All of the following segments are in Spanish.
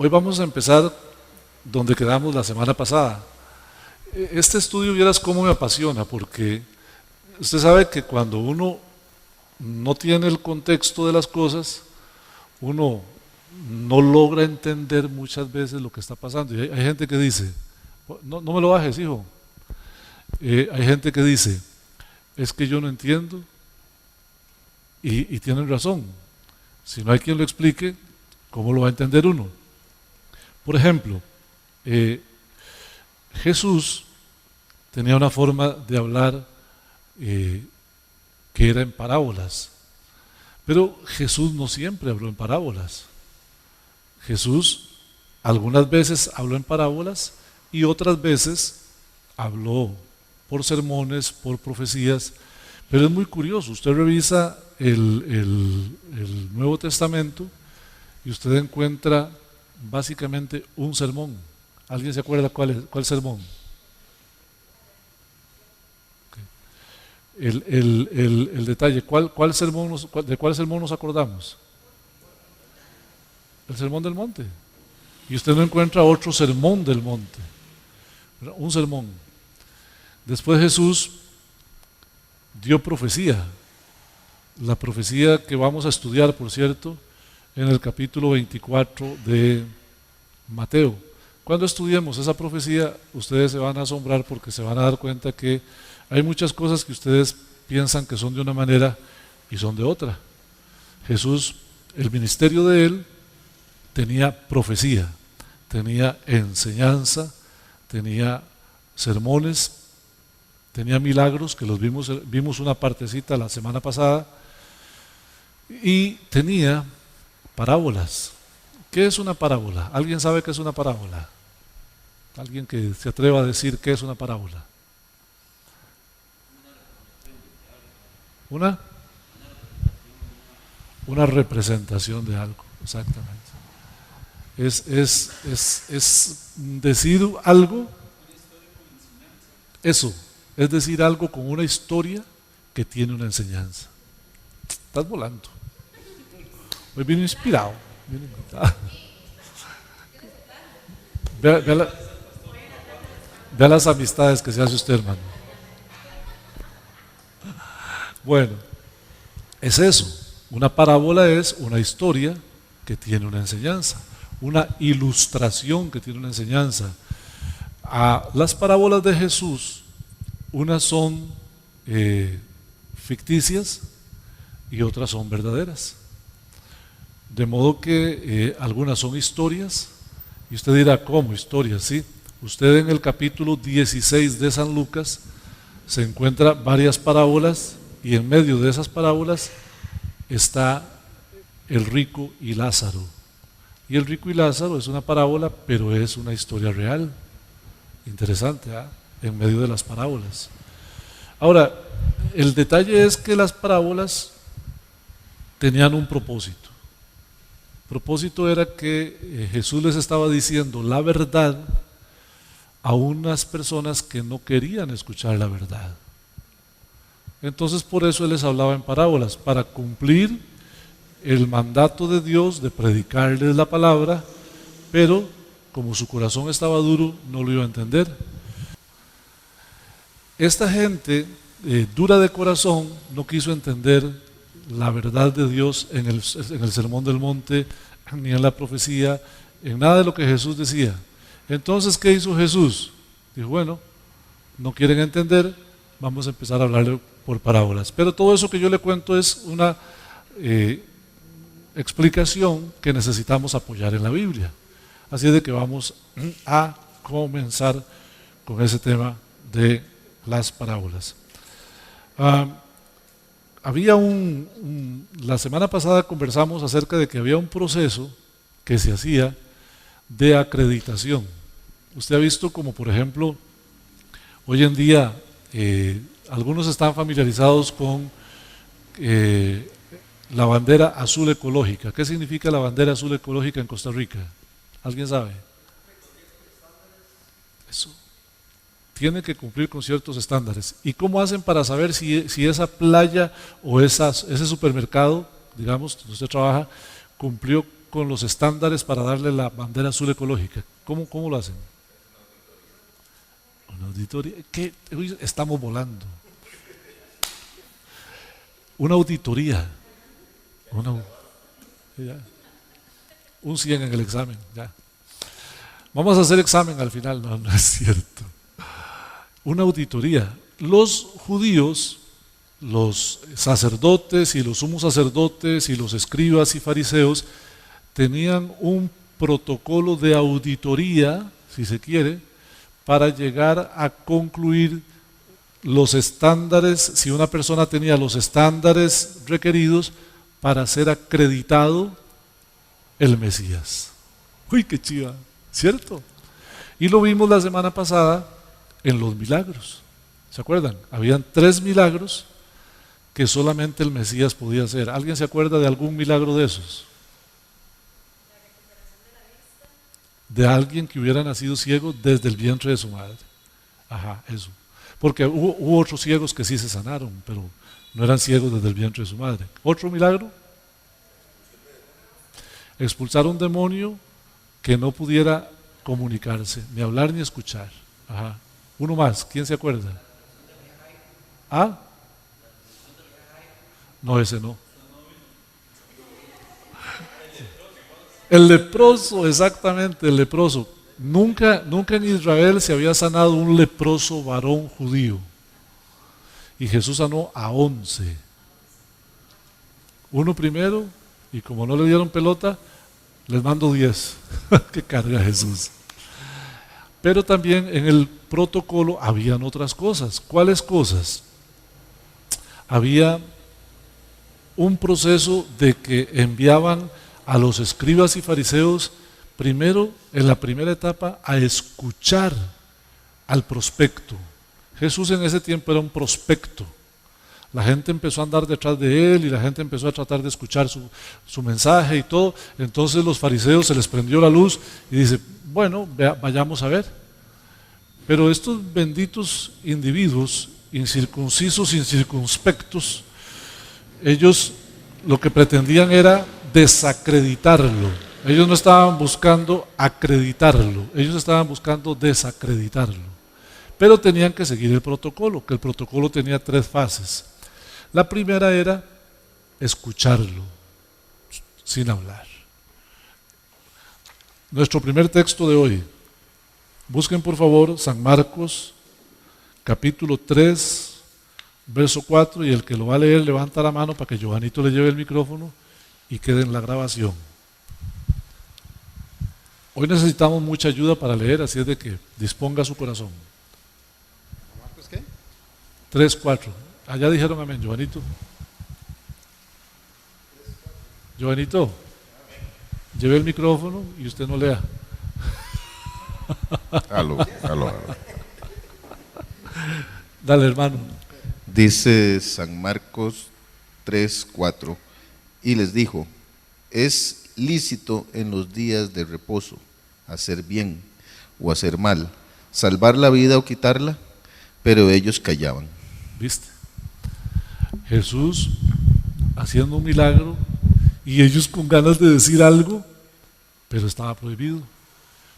Hoy vamos a empezar donde quedamos la semana pasada. Este estudio, vieras cómo me apasiona, porque usted sabe que cuando uno no tiene el contexto de las cosas, uno no logra entender muchas veces lo que está pasando. Y hay gente que dice, no, no me lo bajes, hijo. Hay gente que dice, es que yo no entiendo, y tienen razón. Si no hay quien lo explique, ¿cómo lo va a entender uno? Por ejemplo, Jesús tenía una forma de hablar que era en parábolas, pero Jesús no siempre habló en parábolas. Jesús algunas veces habló en parábolas y otras veces habló por sermones, por profecías, pero es muy curioso. Usted revisa el Nuevo Testamento y usted encuentra básicamente un sermón. ¿Alguien se acuerda cuál sermón? El detalle, ¿de cuál sermón nos acordamos? El sermón del monte. Y usted no encuentra otro sermón del monte, un sermón. Después Jesús dio profecía, la profecía que vamos a estudiar, por cierto, en el capítulo 24 de Mateo. Cuando estudiemos esa profecía, ustedes se van a asombrar porque se van a dar cuenta que hay muchas cosas que ustedes piensan que son de una manera y son de otra. Jesús, el ministerio de él tenía profecía, tenía enseñanza, tenía sermones, tenía milagros, que los vimos una partecita la semana pasada, y tenía parábolas. ¿Qué es una parábola? ¿Alguien sabe qué es una parábola? ¿Alguien que se atreva a decir qué es una parábola? Una representación de algo, exactamente. Es decir algo, eso, es decir algo con una historia que tiene una enseñanza. Estás volando. Hoy vino inspirado. Vea las amistades que se hace usted, hermano. Bueno, es eso. Una parábola es una historia que tiene una enseñanza, una ilustración que tiene una enseñanza. Las parábolas de Jesús, unas son ficticias y otras son verdaderas. De modo que algunas son historias, y usted dirá, ¿cómo historias? Sí, usted en el capítulo 16 de San Lucas se encuentra varias parábolas, y en medio de esas parábolas está el rico y Lázaro. Y el rico y Lázaro es una parábola, pero es una historia real. Interesante, ¿eh? En medio de las parábolas. Ahora, el detalle es que las parábolas tenían un propósito. El propósito era que Jesús les estaba diciendo la verdad a unas personas que no querían escuchar la verdad. Entonces por eso Él les hablaba en parábolas, para cumplir el mandato de Dios de predicarles la palabra, pero como su corazón estaba duro, no lo iba a entender. Esta gente dura de corazón no quiso entender la verdad de Dios en el sermón del monte, ni en la profecía, en nada de lo que Jesús decía. Entonces, ¿qué hizo Jesús? Dijo, bueno, no quieren entender, vamos a empezar a hablarle por parábolas. Pero todo eso que yo le cuento es una explicación que necesitamos apoyar en la Biblia. Así es de que vamos a comenzar con ese tema de las parábolas. La semana pasada conversamos acerca de que había un proceso que se hacía de acreditación. Usted ha visto como, por ejemplo, hoy en día algunos están familiarizados con la bandera azul ecológica. ¿Qué significa la bandera azul ecológica en Costa Rica? ¿Alguien sabe? Eso. Tiene que cumplir con ciertos estándares. ¿Y cómo hacen para saber si esa playa o ese supermercado, digamos, donde usted trabaja, cumplió con los estándares para darle la bandera azul ecológica? ¿Cómo lo hacen? Una auditoría. ¿Qué? Hoy estamos volando. Una auditoría. Ya. Un 100 en el examen. Ya. Vamos a hacer examen al final. No, no es cierto. Una auditoría. Los judíos, los sacerdotes y los sumos sacerdotes y los escribas y fariseos tenían un protocolo de auditoría, si se quiere, para llegar a concluir los estándares, si una persona tenía los estándares requeridos para ser acreditado el Mesías. Uy, qué chiva, ¿cierto? Y lo vimos la semana pasada en los milagros. ¿Se acuerdan? Habían 3 milagros que solamente el Mesías podía hacer. ¿Alguien se acuerda de algún milagro de esos? De alguien que hubiera nacido ciego desde el vientre de su madre. Ajá, eso. Porque hubo otros ciegos que sí se sanaron, pero no eran ciegos desde el vientre de su madre. ¿Otro milagro? Expulsar a un demonio que no pudiera comunicarse, ni hablar ni escuchar. Ajá. Uno más, ¿quién se acuerda? ¿Ah? No, ese no. El leproso, exactamente, el leproso. Nunca en Israel se había sanado un leproso varón judío. Y Jesús sanó a 11. Uno primero, y como no le dieron pelota, les mando 10. ¡Qué carga Jesús! Pero también en el protocolo habían otras cosas. ¿Cuáles cosas? Había un proceso de que enviaban a los escribas y fariseos primero, en la primera etapa, a escuchar al prospecto. Jesús en ese tiempo era un prospecto. La gente empezó a andar detrás de él y la gente empezó a tratar de escuchar su mensaje y todo. Entonces los fariseos se les prendió la luz y dice, bueno, vayamos a ver. Pero estos benditos individuos, incircuncisos, incircunspectos, ellos lo que pretendían era desacreditarlo. Ellos no estaban buscando acreditarlo, ellos estaban buscando desacreditarlo. Pero tenían que seguir el protocolo, que el protocolo tenía 3 fases. La primera era escucharlo sin hablar. Nuestro primer texto de hoy, busquen por favor San Marcos, capítulo 3, verso 4, y el que lo va a leer levanta la mano para que Johanito le lleve el micrófono y quede en la grabación. Hoy necesitamos mucha ayuda para leer, así es de que disponga su corazón. ¿Marcos qué? 3, 4. Allá dijeron amén, Johanito. Johanito, lleve el micrófono y usted no lea. Aló. Dale, hermano. Dice San Marcos 3:4, y les dijo, es lícito en los días de reposo hacer bien o hacer mal, salvar la vida o quitarla, pero ellos callaban. ¿Viste? Jesús haciendo un milagro y ellos con ganas de decir algo, pero estaba prohibido,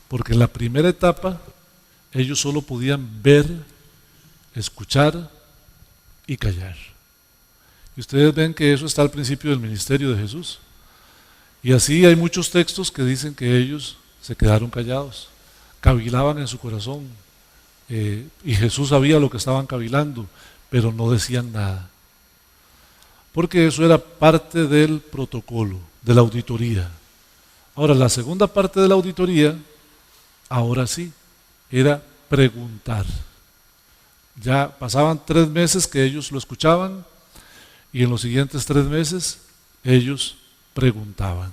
porque en la primera etapa ellos solo podían ver, escuchar y callar. Y ustedes ven que eso está al principio del ministerio de Jesús. Y así hay muchos textos que dicen que ellos se quedaron callados, cavilaban en su corazón, y Jesús sabía lo que estaban cavilando, pero no decían nada. Porque eso era parte del protocolo, de la auditoría. Ahora, la segunda parte de la auditoría, ahora sí, era preguntar. Ya pasaban 3 meses que ellos lo escuchaban y en los siguientes 3 meses ellos preguntaban.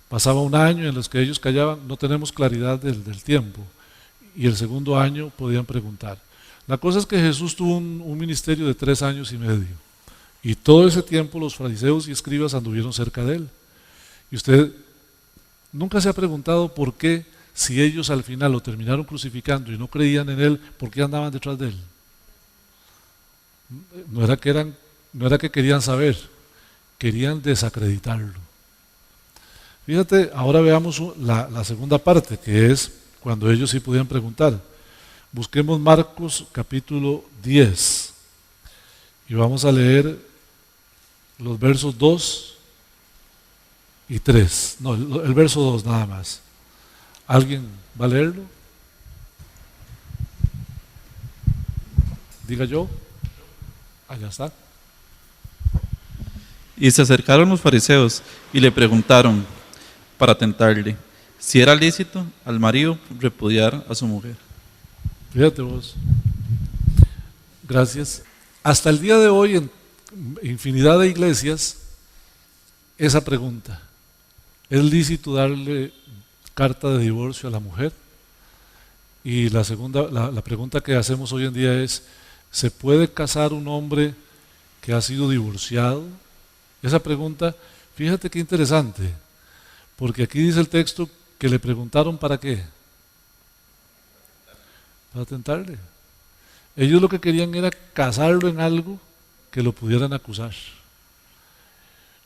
Pasaba un año en los que ellos callaban, no tenemos claridad del tiempo, y el segundo año podían preguntar. La cosa es que Jesús tuvo un ministerio de 3 años y medio, y todo ese tiempo los fariseos y escribas anduvieron cerca de él. Y usted nunca se ha preguntado por qué, si ellos al final lo terminaron crucificando y no creían en él, ¿por qué andaban detrás de él? No era que querían saber, querían desacreditarlo. Fíjate, ahora veamos la segunda parte, que es cuando ellos sí podían preguntar. Busquemos Marcos capítulo 10 y vamos a leer los versos 2 y 3. No, el verso 2 nada más. ¿Alguien va a leerlo? Diga yo. Allá está. Y se acercaron los fariseos y le preguntaron, para tentarle, si era lícito al marido repudiar a su mujer. Fíjate vos. Gracias. Hasta el día de hoy en infinidad de iglesias, esa pregunta, ¿es lícito darle carta de divorcio a la mujer? Y la segunda, la pregunta que hacemos hoy en día es, ¿se puede casar un hombre que ha sido divorciado? Esa pregunta, fíjate qué interesante, porque aquí dice el texto que le preguntaron ¿para qué? Para tentarle. Ellos lo que querían era casarlo en algo que lo pudieran acusar.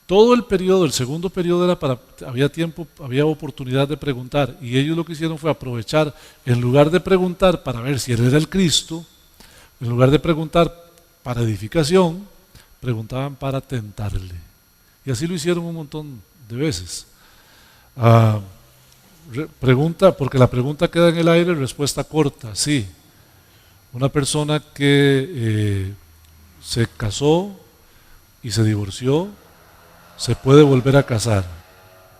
Todo el periodo, el segundo periodo era había tiempo, había oportunidad de preguntar, y ellos lo que hicieron fue aprovechar, en lugar de preguntar para ver si él era el Cristo, en lugar de preguntar para edificación, preguntaban para tentarle. Y así lo hicieron un montón de veces. Pregunta, porque la pregunta queda en el aire, respuesta corta, sí. Una persona que se casó y se divorció, ¿se puede volver a casar?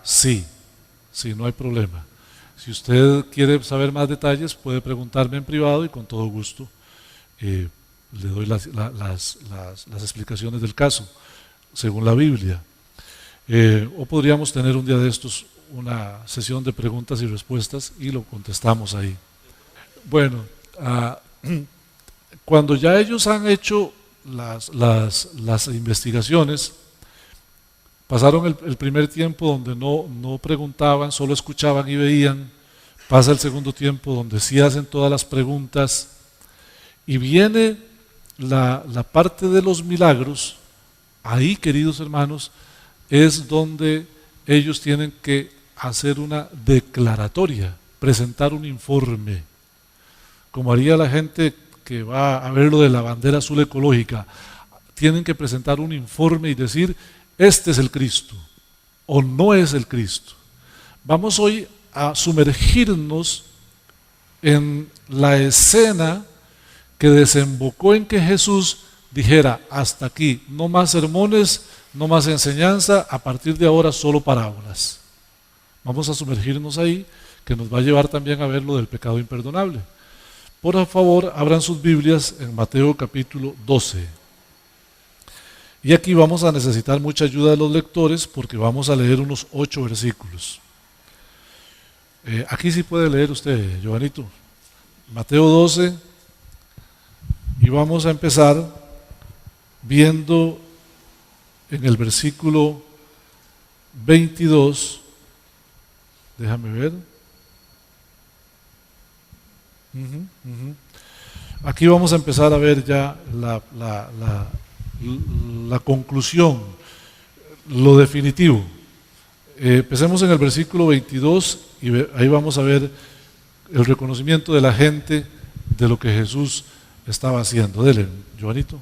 Sí, sí, no hay problema. Si usted quiere saber más detalles, puede preguntarme en privado y con todo gusto le doy las explicaciones del caso, según la Biblia. O podríamos tener un día de estos una sesión de preguntas y respuestas y lo contestamos ahí. Bueno, cuando ya ellos han hecho las investigaciones, pasaron el primer tiempo donde no preguntaban, solo escuchaban y veían. Pasa el segundo tiempo donde sí hacen todas las preguntas. Y viene la parte de los milagros. Ahí, queridos hermanos, es donde ellos tienen que hacer una declaratoria, presentar un informe, como haría la gente que va a ver lo de la bandera azul ecológica. Tienen que presentar un informe y decir, este es el Cristo, o no es el Cristo. Vamos hoy a sumergirnos en la escena que desembocó en que Jesús dijera, hasta aquí, no más sermones, no más enseñanza, a partir de ahora solo parábolas. Vamos a sumergirnos ahí, que nos va a llevar también a ver lo del pecado imperdonable. Por favor, abran sus Biblias en Mateo capítulo 12. Y aquí vamos a necesitar mucha ayuda de los lectores porque vamos a leer unos 8 versículos. Aquí sí puede leer usted, Giovanito. Mateo 12, y vamos a empezar viendo en el versículo 22, déjame ver. Aquí vamos a empezar a ver ya la conclusión, lo definitivo. Empecemos en el versículo 22 y ahí vamos a ver el reconocimiento de la gente de lo que Jesús estaba haciendo. Dele, Giovanito.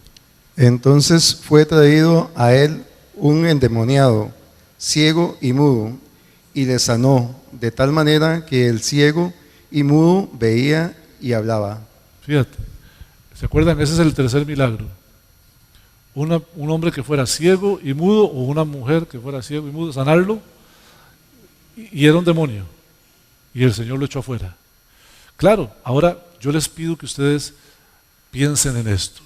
Entonces fue traído a él un endemoniado, ciego y mudo, y le sanó, de tal manera que el ciego y mudo veía y hablaba. Fíjate, ¿se acuerdan? Ese es el tercer milagro. Un hombre que fuera ciego y mudo, o una mujer que fuera ciego y mudo, sanarlo, y era un demonio, y el Señor lo echó afuera. Claro, ahora yo les pido que ustedes piensen en esto.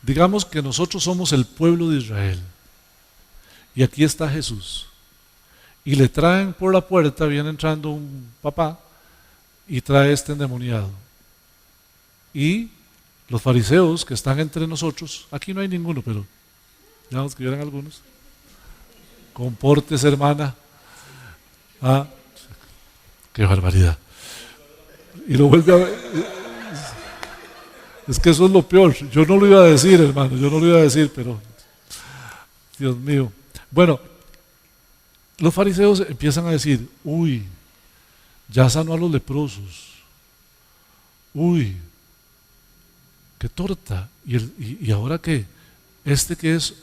Digamos que nosotros somos el pueblo de Israel, y aquí está Jesús, y le traen por la puerta, viene entrando un papá, y trae este endemoniado. Y los fariseos que están entre nosotros, aquí no hay ninguno, pero digamos que hubieran algunos. Compórtese, hermana. Ah, qué barbaridad. Y lo vuelve a ver. Es que eso es lo peor. Yo no lo iba a decir, hermano, yo no lo iba a decir, pero Dios mío. Bueno, Los fariseos empiezan a decir, uy, ya sanó a los leprosos, uy, qué torta, y ahora qué, este que es,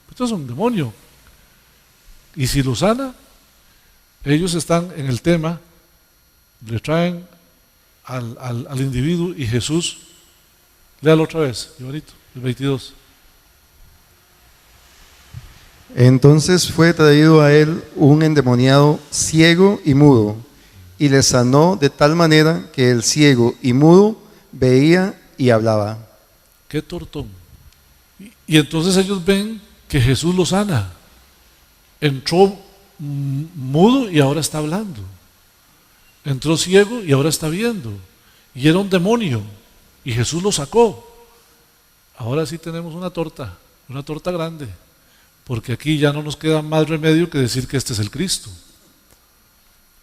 esto es un demonio, y si lo sana, ellos están en el tema, le traen al individuo y Jesús, léalo otra vez, Ivonito, el 22. Entonces fue traído a él un endemoniado ciego y mudo, y le sanó de tal manera que el ciego y mudo veía y hablaba. Qué tortón. Y entonces ellos ven que Jesús lo sana. Entró mudo y ahora está hablando. Entró ciego y ahora está viendo. Y era un demonio. Y Jesús lo sacó. Ahora sí tenemos una torta grande. Porque aquí ya no nos queda más remedio que decir que este es el Cristo.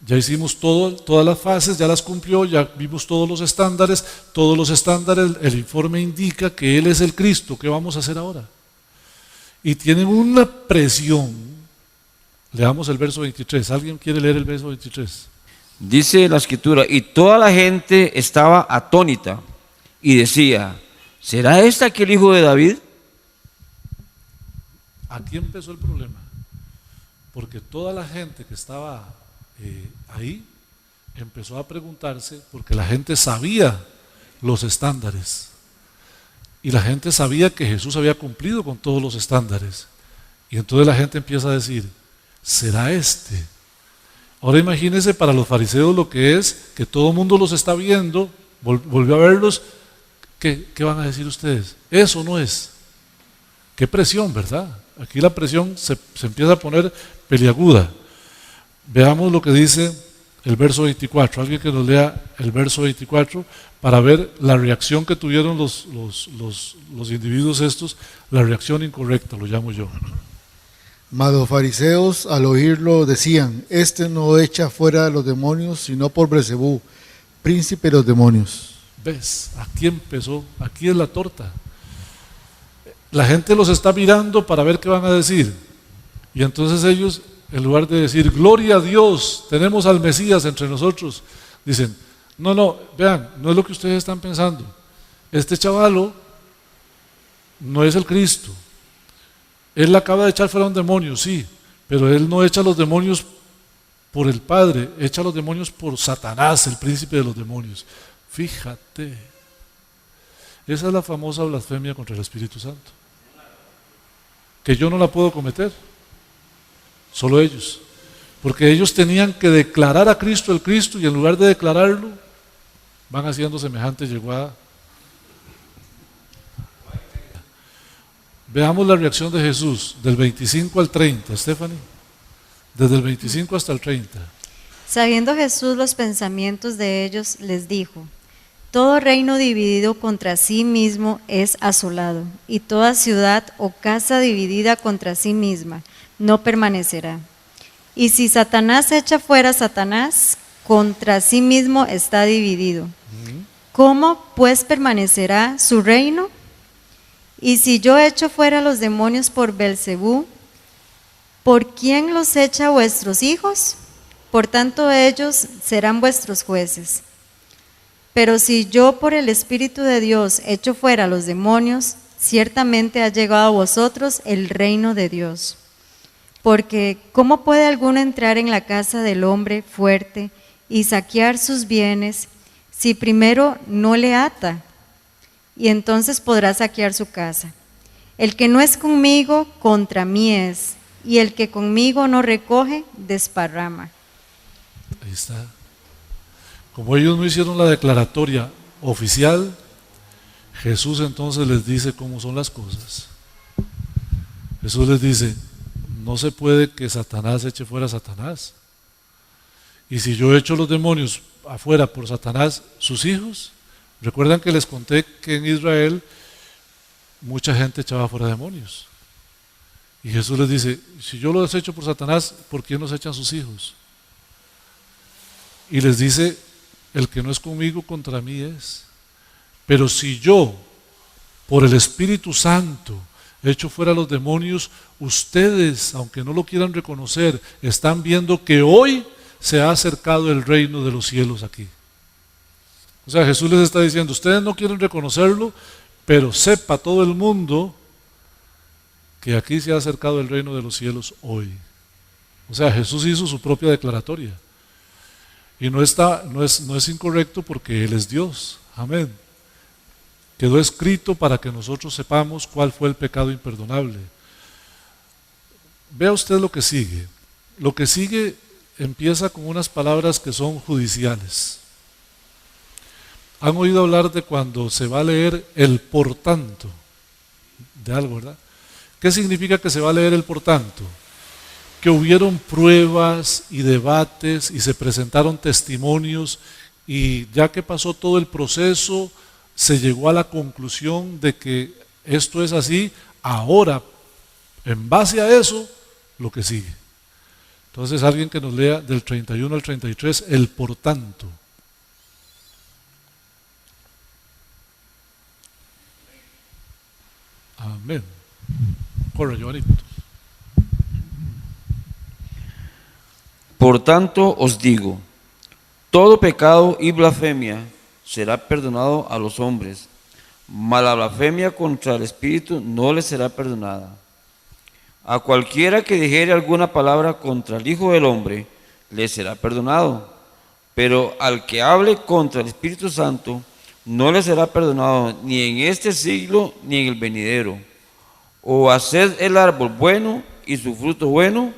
Ya hicimos todas las fases, ya las cumplió, ya vimos todos los estándares, el informe indica que Él es el Cristo. ¿Qué vamos a hacer ahora? Y tienen una presión. Leamos el verso 23. ¿Alguien quiere leer el verso 23? Dice la escritura, y toda la gente estaba atónita y decía, ¿será este aquel hijo de David? Aquí empezó el problema, porque toda la gente que estaba ahí empezó a preguntarse, porque la gente sabía los estándares y la gente sabía que Jesús había cumplido con todos los estándares, y entonces la gente empieza a decir, ¿será este? Ahora imagínense para los fariseos lo que es que todo el mundo los está viendo, volvió a verlos, ¿qué van a decir ustedes? Eso no es. Qué presión, ¿verdad? Aquí la presión se empieza a poner peliaguda. Veamos lo que dice el verso 24. Alguien que nos lea el verso 24 para ver la reacción que tuvieron los individuos estos, la reacción incorrecta, lo llamo yo. Mas los fariseos al oírlo decían, este no echa fuera a los demonios, sino por Beelzebú, príncipe de los demonios. ¿Ves? Aquí empezó, aquí es la torta. La gente los está mirando para ver qué van a decir. Y entonces ellos, en lugar de decir, gloria a Dios, tenemos al Mesías entre nosotros, dicen, no, vean, no es lo que ustedes están pensando. Este chavalo no es el Cristo. Él acaba de echar fuera un demonio, sí, pero él no echa los demonios por el Padre, echa los demonios por Satanás, el príncipe de los demonios. Fíjate, esa es la famosa blasfemia contra el Espíritu Santo, que yo no la puedo cometer, solo ellos, porque ellos tenían que declarar a Cristo el Cristo, y en lugar de declararlo, van haciendo semejante yeguada. Veamos la reacción de Jesús del 25 al 30, Stephanie, desde el 25 hasta el 30. Sabiendo Jesús los pensamientos de ellos, les dijo, todo reino dividido contra sí mismo es asolado, y toda ciudad o casa dividida contra sí misma no permanecerá. Y si Satanás echa fuera a Satanás, contra sí mismo está dividido. ¿Cómo pues permanecerá su reino? Y si yo echo fuera los demonios por Beelzebú, ¿por quién los echa vuestros hijos? Por tanto ellos serán vuestros jueces. Pero si yo por el Espíritu de Dios echo fuera los demonios, ciertamente ha llegado a vosotros el reino de Dios. Porque ¿cómo puede alguno entrar en la casa del hombre fuerte y saquear sus bienes si primero no le ata? Y entonces podrá saquear su casa. El que no es conmigo, contra mí es, y el que conmigo no recoge, desparrama. Ahí está. Como ellos no hicieron la declaratoria oficial, Jesús entonces les dice cómo son las cosas. Jesús les dice, no se puede que Satanás eche fuera a Satanás. Y si yo echo los demonios afuera por Satanás, sus hijos, recuerdan que les conté que en Israel mucha gente echaba fuera demonios. Y Jesús les dice, si yo los echo por Satanás, ¿por quién los echan sus hijos? Y les dice, el que no es conmigo, contra mí es. Pero si yo, por el Espíritu Santo, hecho fuera los demonios, ustedes, aunque no lo quieran reconocer, están viendo que hoy se ha acercado el reino de los cielos aquí. O sea, Jesús les está diciendo, ustedes no quieren reconocerlo, pero sepa todo el mundo que aquí se ha acercado el reino de los cielos hoy. O sea, Jesús hizo su propia declaratoria. Y no es incorrecto porque Él es Dios. Amén. Quedó escrito para que nosotros sepamos cuál fue el pecado imperdonable. Vea usted lo que sigue. Lo que sigue empieza con unas palabras que son judiciales. ¿Han oído hablar de cuando se va a leer el por tanto de algo, verdad? ¿Qué significa que se va a leer el por tanto? Que hubieron pruebas y debates y se presentaron testimonios y ya que pasó todo el proceso, se llegó a la conclusión de que esto es así, ahora, en base a eso, lo que sigue. Entonces, alguien que nos lea del 31 al 33, el por tanto. Amén. Corre, Giovanito. Por tanto os digo, todo pecado y blasfemia será perdonado a los hombres, mas la blasfemia contra el Espíritu no le será perdonada. A cualquiera que dijere alguna palabra contra el Hijo del Hombre, le será perdonado, pero al que hable contra el Espíritu Santo, no le será perdonado ni en este siglo ni en el venidero. O haced el árbol bueno y su fruto bueno,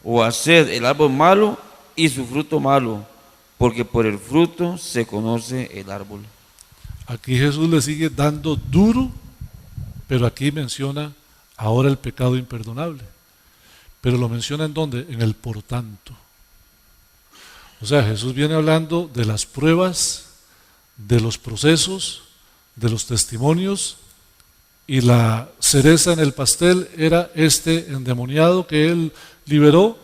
o haced el árbol malo y su fruto malo, porque por el fruto se conoce el árbol. Aquí Jesús le sigue dando duro, pero aquí menciona ahora el pecado imperdonable. Pero lo menciona ¿en dónde? En el por tanto. O sea, Jesús viene hablando de las pruebas, de los procesos, de los testimonios, y la cereza en el pastel era este endemoniado que él liberó,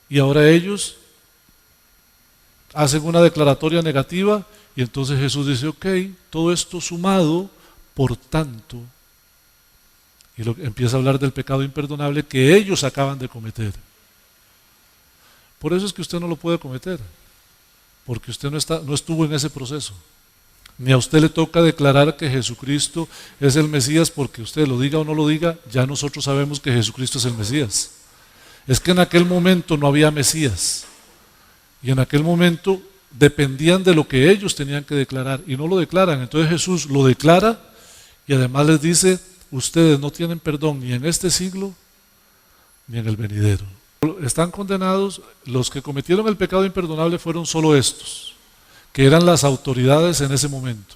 y ahora ellos hacen una declaratoria negativa, y entonces Jesús dice, ok, todo esto sumado, por tanto, y empieza a hablar del pecado imperdonable que ellos acaban de cometer. Por eso es que usted no lo puede cometer, porque usted no estuvo en ese proceso. Ni a usted le toca declarar que Jesucristo es el Mesías, porque usted lo diga o no lo diga, ya nosotros sabemos que Jesucristo es el Mesías. Es que en aquel momento no había Mesías, y en aquel momento dependían de lo que ellos tenían que declarar, y no lo declaran. Entonces Jesús lo declara, y además les dice, ustedes no tienen perdón ni en este siglo, ni en el venidero. Están condenados, los que cometieron el pecado imperdonable fueron solo estos, que eran las autoridades en ese momento.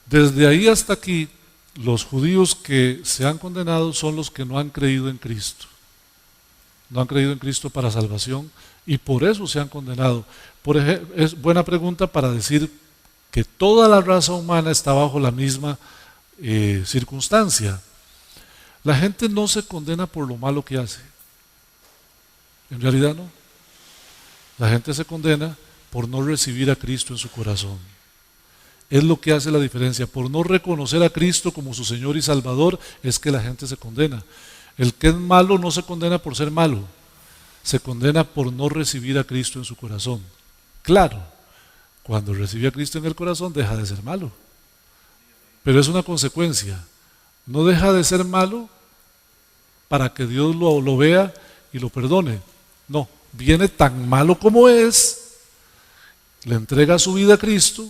Desde ahí hasta aquí, los judíos que se han condenado son los que no han creído en Cristo. No han creído en Cristo para salvación y por eso se han condenado. Por ejemplo, es buena pregunta para decir que toda la raza humana está bajo la misma circunstancia. La gente no se condena por lo malo que hace. En realidad no. La gente se condena por no recibir a Cristo en su corazón. Es lo que hace la diferencia. Por no reconocer a Cristo como su Señor y Salvador es que la gente se condena. El que es malo no se condena por ser malo, se condena por no recibir a Cristo en su corazón. Claro, cuando recibe a Cristo en el corazón deja de ser malo, pero es una consecuencia. No deja de ser malo para que Dios lo vea y lo perdone. No, viene tan malo como es, le entrega su vida a Cristo,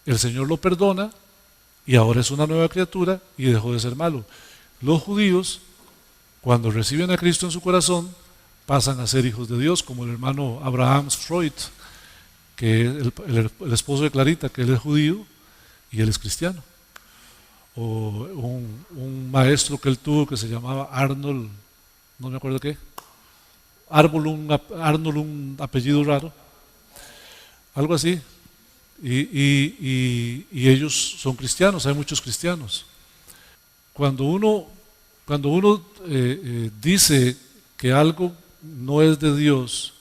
el Señor lo perdona y ahora es una nueva criatura y dejó de ser malo. Los judíos, cuando reciben a Cristo en su corazón, pasan a ser hijos de Dios, como el hermano Abraham Freud, que es el esposo de Clarita, que él es judío y él es cristiano. O un maestro que él tuvo que se llamaba Arnold, no me acuerdo qué, Arnold, un apellido raro, algo así, y ellos son cristianos, hay muchos cristianos. Cuando uno dice que algo no es de Dios,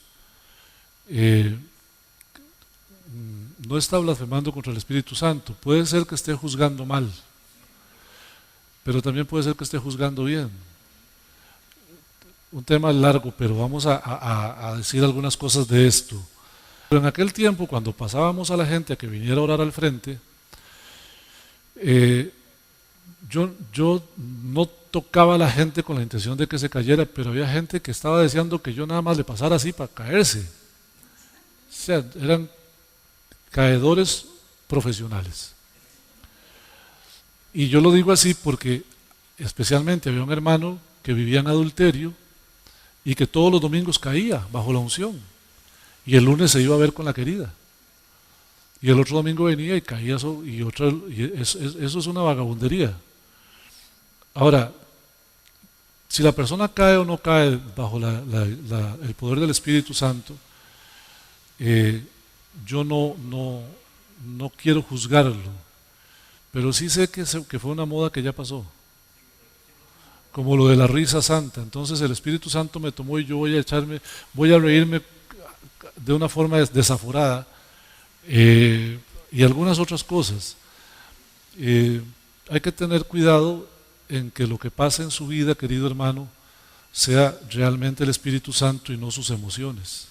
no está blasfemando contra el Espíritu Santo. Puede ser que esté juzgando mal, pero también puede ser que esté juzgando bien. Un tema largo, pero vamos a decir algunas cosas de esto. Pero en aquel tiempo, cuando pasábamos a la gente a que viniera a orar al frente, yo no tocaba a la gente con la intención de que se cayera, pero había gente que estaba deseando que yo nada más le pasara así para caerse. O sea, eran caedores profesionales. Y yo lo digo así porque especialmente había un hermano que vivía en adulterio y que todos los domingos caía bajo la unción, y el lunes se iba a ver con la querida, y el otro domingo venía y caía eso, eso es una vagabundería. Ahora, si la persona cae o no cae bajo el poder del Espíritu Santo, yo no quiero juzgarlo, pero sí sé que fue una moda que ya pasó, como lo de la risa santa. Entonces el Espíritu Santo me tomó y yo voy a reírme de una forma desaforada, y algunas otras cosas. Hay que tener cuidado en que lo que pasa en su vida, querido hermano, sea realmente el Espíritu Santo y no sus emociones.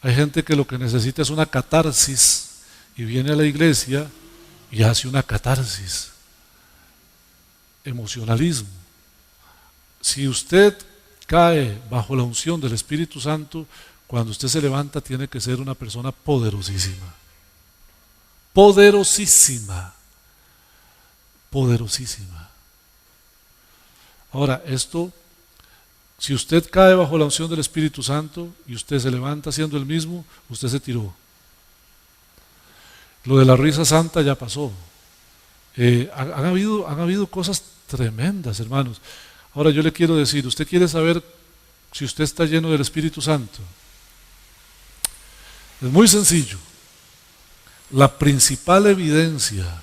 Hay gente que lo que necesita es una catarsis y viene a la iglesia y hace una catarsis. Emocionalismo. Si usted cae bajo la unción del Espíritu Santo, cuando usted se levanta tiene que ser una persona poderosísima. Poderosísima. Poderosísima. Ahora, esto, si usted cae bajo la unción del Espíritu Santo y usted se levanta siendo el mismo, usted se tiró. Lo de la risa santa ya pasó. Han habido cosas tremendas, hermanos. Ahora yo le quiero decir, ¿usted quiere saber si usted está lleno del Espíritu Santo? Es muy sencillo. La principal evidencia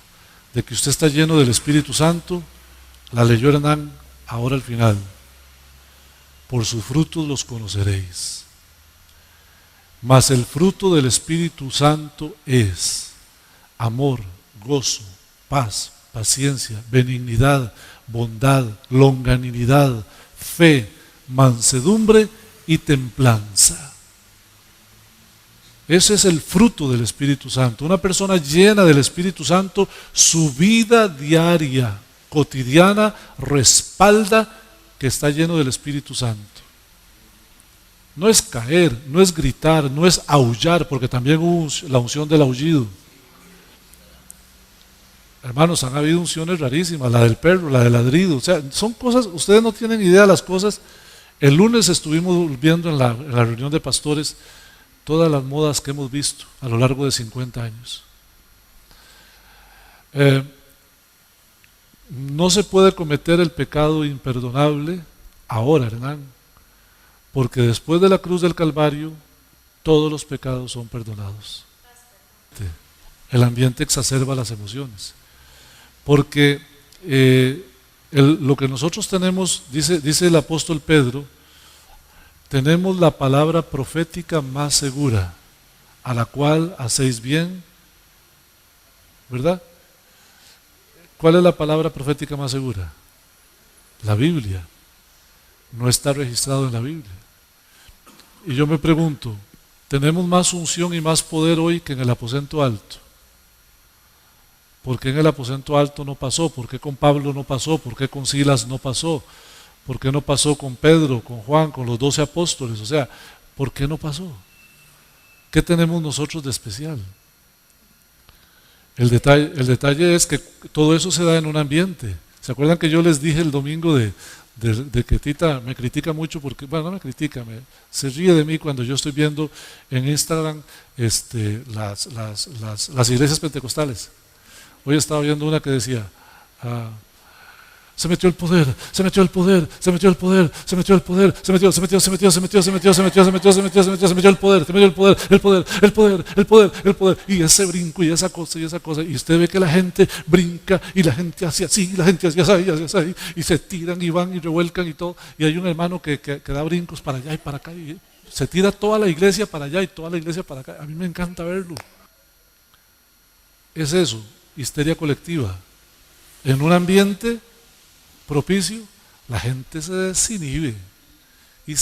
de que usted está lleno del Espíritu Santo la leyó Hernán ahora al final. Por sus frutos los conoceréis. Mas el fruto del Espíritu Santo es amor, gozo, paz, paciencia, benignidad, bondad, longanimidad, fe, mansedumbre y templanza. Ese es el fruto del Espíritu Santo. Una persona llena del Espíritu Santo, su vida diaria, cotidiana, respalda que está lleno del Espíritu Santo. No es caer, no es gritar, no es aullar, porque también hubo la unción del aullido. Hermanos, han habido unciones rarísimas, la del perro, la del ladrido, o sea, son cosas, ustedes no tienen idea de las cosas. El lunes estuvimos viendo en la reunión de pastores todas las modas que hemos visto a lo largo de 50 años. No se puede cometer el pecado imperdonable ahora, Hernán, porque después de la cruz del Calvario todos los pecados son perdonados. El ambiente exacerba las emociones, porque lo que nosotros tenemos, dice el apóstol Pedro, tenemos la palabra profética más segura, a la cual hacéis bien, ¿verdad? ¿Cuál es la palabra profética más segura? La Biblia. No está registrado en la Biblia. Y yo me pregunto, ¿tenemos más unción y más poder hoy que en el aposento alto? ¿Por qué en el aposento alto no pasó? ¿Por qué con Pablo no pasó? ¿Por qué con Silas no pasó? ¿Por qué no pasó con Pedro, con Juan, con los 12 apóstoles? O sea, ¿por qué no pasó? ¿Qué tenemos nosotros de especial? El detalle es que todo eso se da en un ambiente. ¿Se acuerdan que yo les dije el domingo de que Tita me critica mucho? Porque, bueno, no me critica, se ríe de mí cuando yo estoy viendo en Instagram las iglesias pentecostales. Hoy estaba viendo una que decía, se metió el poder, se metió el poder, se metió el poder, se metió el poder, se metió el poder, y ese brinco y esa cosa, y usted ve que la gente brinca y la gente hace así, y la gente hace así, y se tiran y van y revuelcan y todo, y hay un hermano que da brincos para allá y para acá, y se tira toda la iglesia para allá y toda la iglesia para acá. A mí me encanta verlo. Es eso, histeria colectiva, en un ambiente propicio, la gente se desinhibe. Y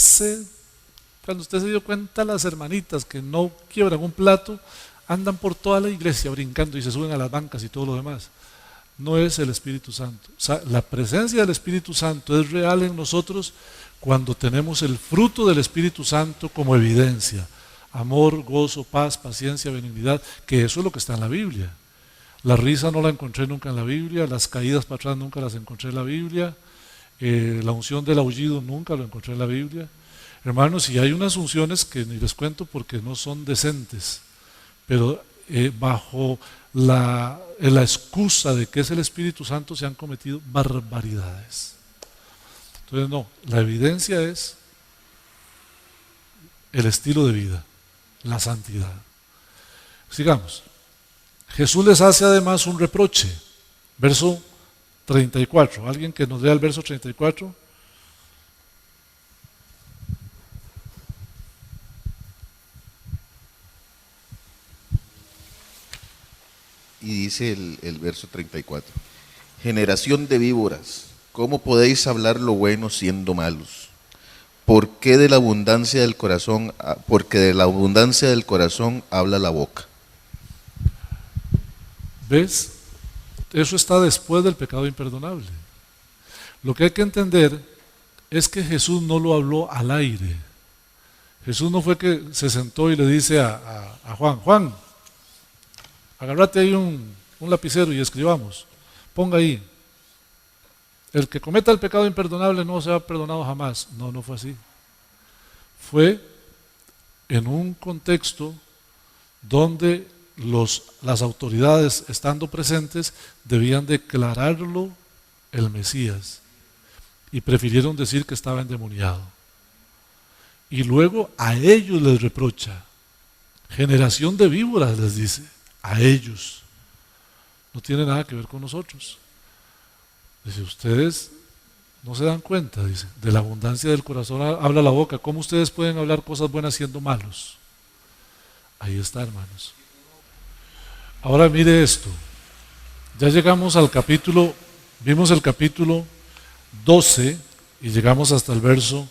cuando usted se dio cuenta, las hermanitas que no quiebran un plato, andan por toda la iglesia brincando y se suben a las bancas y todo lo demás. No es el Espíritu Santo. O sea, la presencia del Espíritu Santo es real en nosotros cuando tenemos el fruto del Espíritu Santo como evidencia. Amor, gozo, paz, paciencia, benignidad, que eso es lo que está en la Biblia. La risa no la encontré nunca en la Biblia, las caídas para atrás nunca las encontré en la Biblia, la unción del aullido nunca lo encontré en la Biblia. Hermanos, y hay unas unciones que ni les cuento porque no son decentes, pero bajo la excusa de que es el Espíritu Santo se han cometido barbaridades. Entonces no, la evidencia es el estilo de vida, la santidad. Sigamos. Jesús les hace además un reproche. Verso 34. ¿Alguien que nos lea el verso 34? Y dice el verso 34. Generación de víboras, ¿cómo podéis hablar lo bueno siendo malos? Porque de la abundancia del corazón habla la boca. ¿Ves? Eso está después del pecado imperdonable. Lo que hay que entender es que Jesús no lo habló al aire. Jesús no fue que se sentó y le dice a Juan, agárrate ahí un lapicero y escribamos, ponga ahí, el que cometa el pecado imperdonable no será perdonado jamás. No, no fue así. Fue en un contexto donde las autoridades, estando presentes, debían declararlo el Mesías y prefirieron decir que estaba endemoniado. Y luego a ellos les reprocha, generación de víboras les dice, a ellos. No tiene nada que ver con nosotros. Dice, ustedes no se dan cuenta, dice, de la abundancia del corazón habla la boca. ¿Cómo ustedes pueden hablar cosas buenas siendo malos? Ahí está, hermanos. Ahora mire esto. Ya llegamos al capítulo, vimos el capítulo 12 y llegamos hasta el verso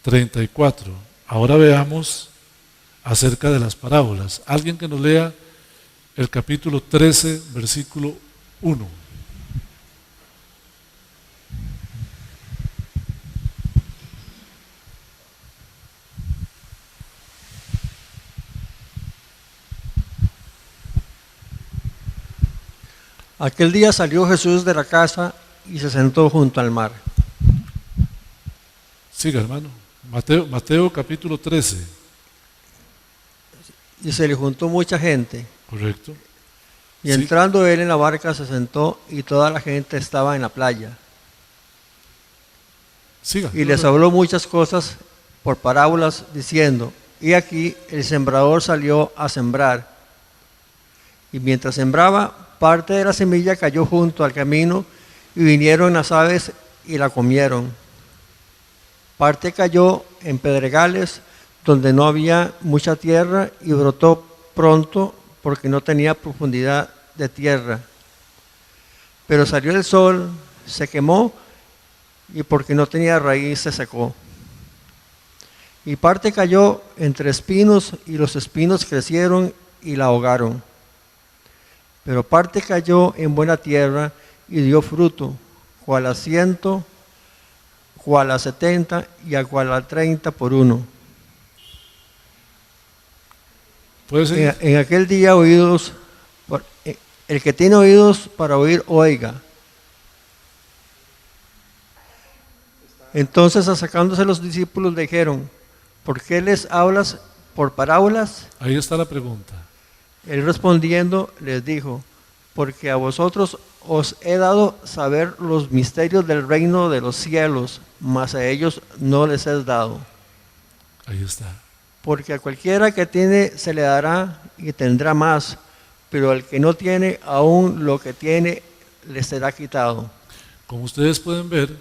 34. Ahora veamos acerca de las parábolas. Alguien que nos lea el capítulo 13, versículo 1. Aquel día salió Jesús de la casa y se sentó junto al mar. Siga, hermano. Mateo capítulo 13. Y se le juntó mucha gente. Correcto. Y Sí. entrando él en la barca se sentó y toda la gente estaba en la playa. Siga. Y les habló muchas cosas por parábolas diciendo, y aquí el sembrador salió a sembrar. Y mientras sembraba, parte de la semilla cayó junto al camino y vinieron las aves y la comieron. Parte cayó en pedregales donde no había mucha tierra y brotó pronto porque no tenía profundidad de tierra. Pero salió el sol, se quemó y porque no tenía raíz se secó. Y parte cayó entre espinos y los espinos crecieron y la ahogaron. Pero parte cayó en buena tierra y dio fruto, cual a 100, cual a 70 y a cual a 30 por uno. ¿Puede seguir? En aquel día el que tiene oídos para oír, oiga. Entonces, sacándose los discípulos, le dijeron, ¿por qué les hablas por parábolas? Ahí está la pregunta. Él respondiendo les dijo, porque a vosotros os he dado saber los misterios del reino de los cielos, mas a ellos no les es dado. Ahí está. Porque a cualquiera que tiene se le dará y tendrá más, pero al que no tiene, aún lo que tiene le será quitado. Como ustedes pueden ver,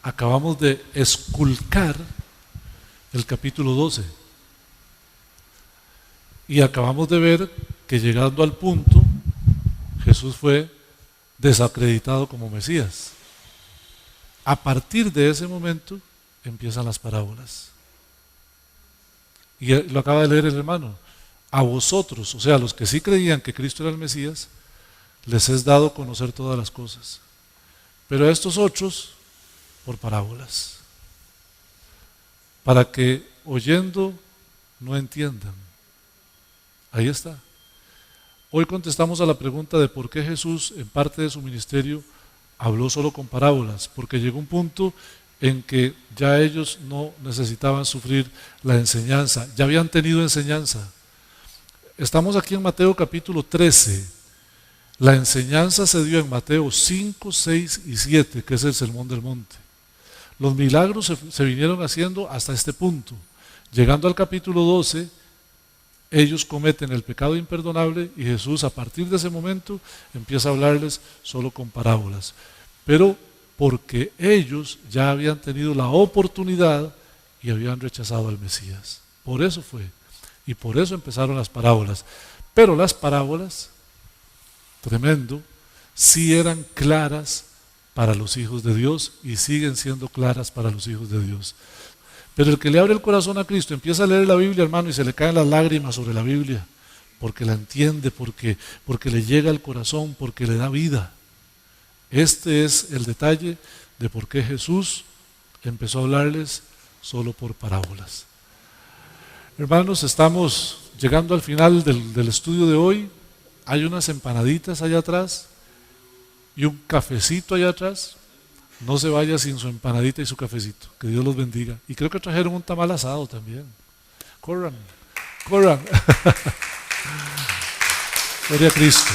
acabamos de esculcar el capítulo 12. Y acabamos de ver que llegando al punto, Jesús fue desacreditado como Mesías. A partir de ese momento empiezan las parábolas. Y lo acaba de leer el hermano. A vosotros, o sea, a los que sí creían que Cristo era el Mesías, les es dado conocer todas las cosas. Pero a estos otros, por parábolas. Para que oyendo no entiendan. Ahí está. Hoy contestamos a la pregunta de por qué Jesús en parte de su ministerio habló solo con parábolas, porque llegó un punto en que ya ellos no necesitaban sufrir la enseñanza, ya habían tenido enseñanza. Estamos aquí en Mateo capítulo 13, la enseñanza se dio en Mateo 5, 6 y 7, que es el Sermón del Monte. Los milagros se vinieron haciendo hasta este punto. Llegando al capítulo 12, ellos cometen el pecado imperdonable y Jesús a partir de ese momento empieza a hablarles solo con parábolas. Pero porque ellos ya habían tenido la oportunidad y habían rechazado al Mesías. Por eso fue. Y por eso empezaron las parábolas. Pero las parábolas, tremendo, sí eran claras para los hijos de Dios y siguen siendo claras para los hijos de Dios. Pero el que le abre el corazón a Cristo empieza a leer la Biblia, hermano, y se le caen las lágrimas sobre la Biblia, porque la entiende, porque le llega al corazón, porque le da vida. Este es el detalle de por qué Jesús empezó a hablarles solo por parábolas. Hermanos, estamos llegando al final del estudio de hoy. Hay unas empanaditas allá atrás y un cafecito allá atrás. No se vaya sin su empanadita y su cafecito. Que Dios los bendiga. Y creo que trajeron un tamal asado también. Corran, corran. Gloria a Cristo.